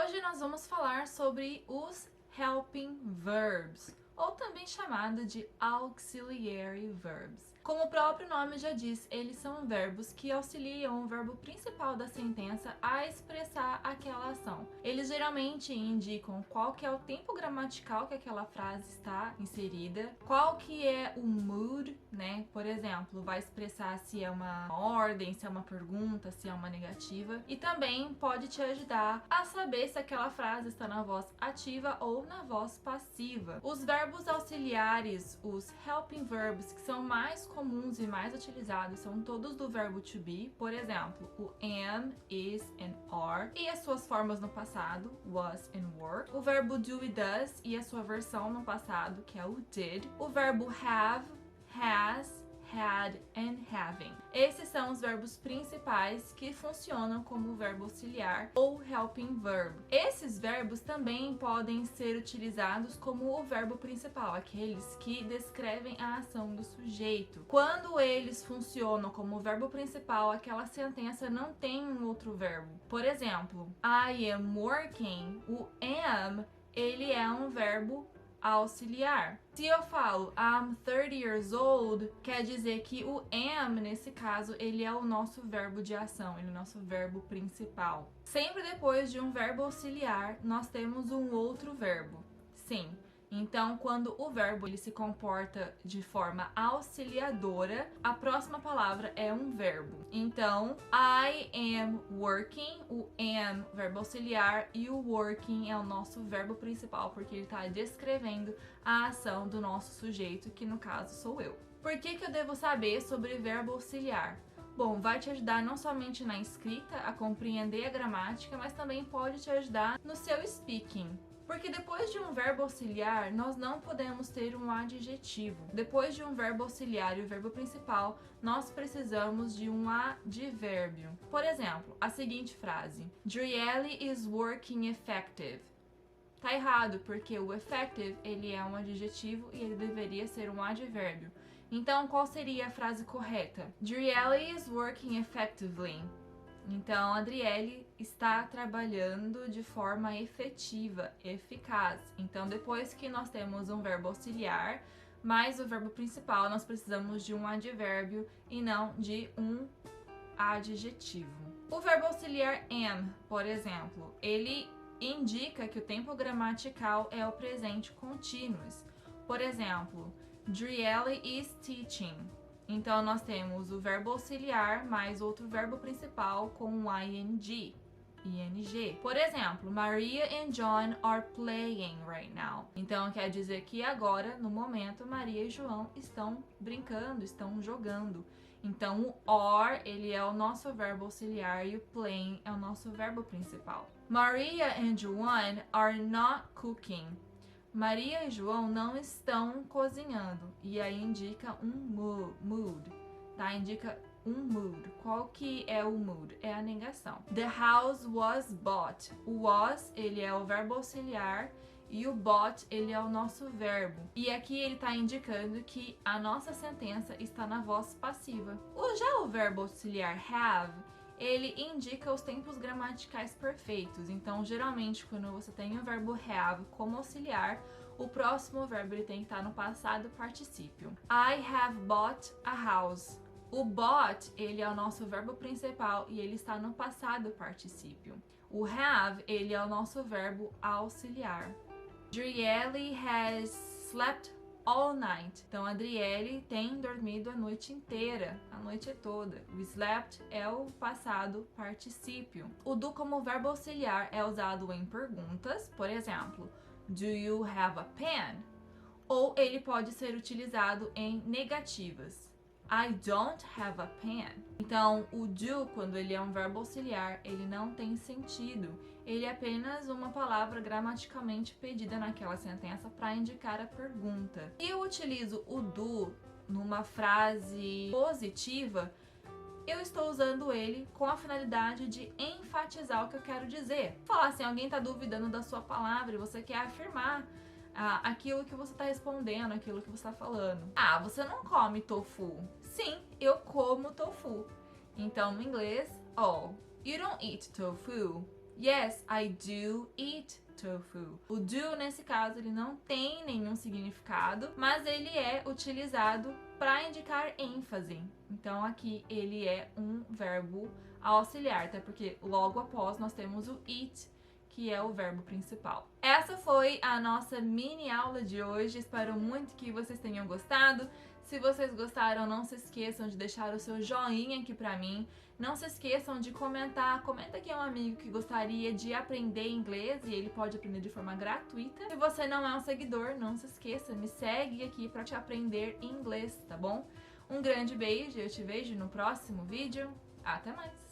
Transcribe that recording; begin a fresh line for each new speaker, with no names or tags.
Hoje nós vamos falar sobre os helping verbs, ou também chamado de auxiliary verbs. Como o próprio nome já diz, eles são verbos que auxiliam o verbo principal da sentença a expressar aquela ação. Eles geralmente indicam qual que é o tempo gramatical que aquela frase está inserida, qual que é o mood, né? Por exemplo, vai expressar se é uma ordem, se é uma pergunta, se é uma negativa. E também pode te ajudar a saber se aquela frase está na voz ativa ou na voz passiva. Os verbos auxiliares, os helping verbs, que são mais comuns e mais utilizados, são todos do verbo to be. Por exemplo, o am, is and are, e as suas formas no passado, was and were. O verbo do e does e a sua versão no passado, que é o did. O verbo have, has, had and having. Esses são os verbos principais que funcionam como verbo auxiliar ou helping verb. Esses verbos também podem ser utilizados como o verbo principal, aqueles que descrevem a ação do sujeito. Quando eles funcionam como verbo principal, aquela sentença não tem um outro verbo. Por exemplo, I am working, o am, ele é um verbo auxiliar. Se eu falo I'm 30 years old, quer dizer que o am, nesse caso, ele é o nosso verbo de ação, ele é o nosso verbo principal. Sempre depois de um verbo auxiliar, nós temos um outro verbo. Sim. Então, quando o verbo ele se comporta de forma auxiliadora, a próxima palavra é um verbo. Então, I am working, o am, verbo auxiliar, e o working é o nosso verbo principal, porque ele está descrevendo a ação do nosso sujeito, que no caso sou eu. Por que eu devo saber sobre verbo auxiliar? Bom, vai te ajudar não somente na escrita, a compreender a gramática, mas também pode te ajudar no seu speaking. Porque depois de um verbo auxiliar, nós não podemos ter um adjetivo. Depois de um verbo auxiliar e o verbo principal, nós precisamos de um advérbio. Por exemplo, a seguinte frase: Driele is working effective. Tá errado, porque o effective, ele é um adjetivo e ele deveria ser um advérbio. Então, qual seria a frase correta? Driele is working effectively. Então, a Adriele está trabalhando de forma efetiva, eficaz. Então, depois que nós temos um verbo auxiliar, mais o verbo principal, nós precisamos de um advérbio e não de um adjetivo. O verbo auxiliar am, por exemplo, ele indica que o tempo gramatical é o presente continuous. Por exemplo, Driele is teaching. Então, nós temos o verbo auxiliar mais outro verbo principal com um ing. Por exemplo, Maria and John are playing right now. Então, quer dizer que agora, no momento, Maria e João estão brincando, estão jogando. Então, o are, ele é o nosso verbo auxiliar e o playing é o nosso verbo principal. Maria and Joan are not cooking. Maria e João não estão cozinhando. E aí indica um mood, tá? Indica um mood. Qual que é o mood? É a negação. The house was bought. O was, ele é o verbo auxiliar e o bought, ele é o nosso verbo. E aqui ele está indicando que a nossa sentença está na voz passiva. Já o verbo auxiliar have, ele indica os tempos gramaticais perfeitos. Então, geralmente, quando você tem o verbo have como auxiliar, o próximo verbo ele tem que estar no passado particípio. I have bought a house. O bought, ele é o nosso verbo principal e ele está no passado particípio. O have, ele é o nosso verbo auxiliar. Driele has slept all night. Então, a Adriele tem dormido a noite inteira, a noite toda. O slept é o passado particípio. O do como verbo auxiliar é usado em perguntas, por exemplo, do you have a pen? Ou ele pode ser utilizado em negativas. I don't have a pen. Então, o do, quando ele é um verbo auxiliar, ele não tem sentido. Ele é apenas uma palavra gramaticalmente pedida naquela sentença para indicar a pergunta. E eu utilizo o do numa frase positiva, eu estou usando ele com a finalidade de enfatizar o que eu quero dizer. Falar assim, alguém está duvidando da sua palavra e você quer afirmar aquilo que você está respondendo, aquilo que você está falando. Ah, você não come tofu. Sim, eu como tofu. Então, no inglês, oh, you don't eat tofu. Yes, I do eat tofu. O do, nesse caso, ele não tem nenhum significado, mas ele é utilizado para indicar ênfase. Então aqui ele é um verbo auxiliar, até porque logo após nós temos o eat, que é o verbo principal. Essa foi a nossa mini aula de hoje, espero muito que vocês tenham gostado. Se vocês gostaram, não se esqueçam de deixar o seu joinha aqui pra mim. Não se esqueçam de comentar. Comenta que é um amigo que gostaria de aprender inglês e ele pode aprender de forma gratuita. Se você não é um seguidor, não se esqueça, me segue aqui pra te aprender inglês, tá bom? Um grande beijo, eu te vejo no próximo vídeo. Até mais!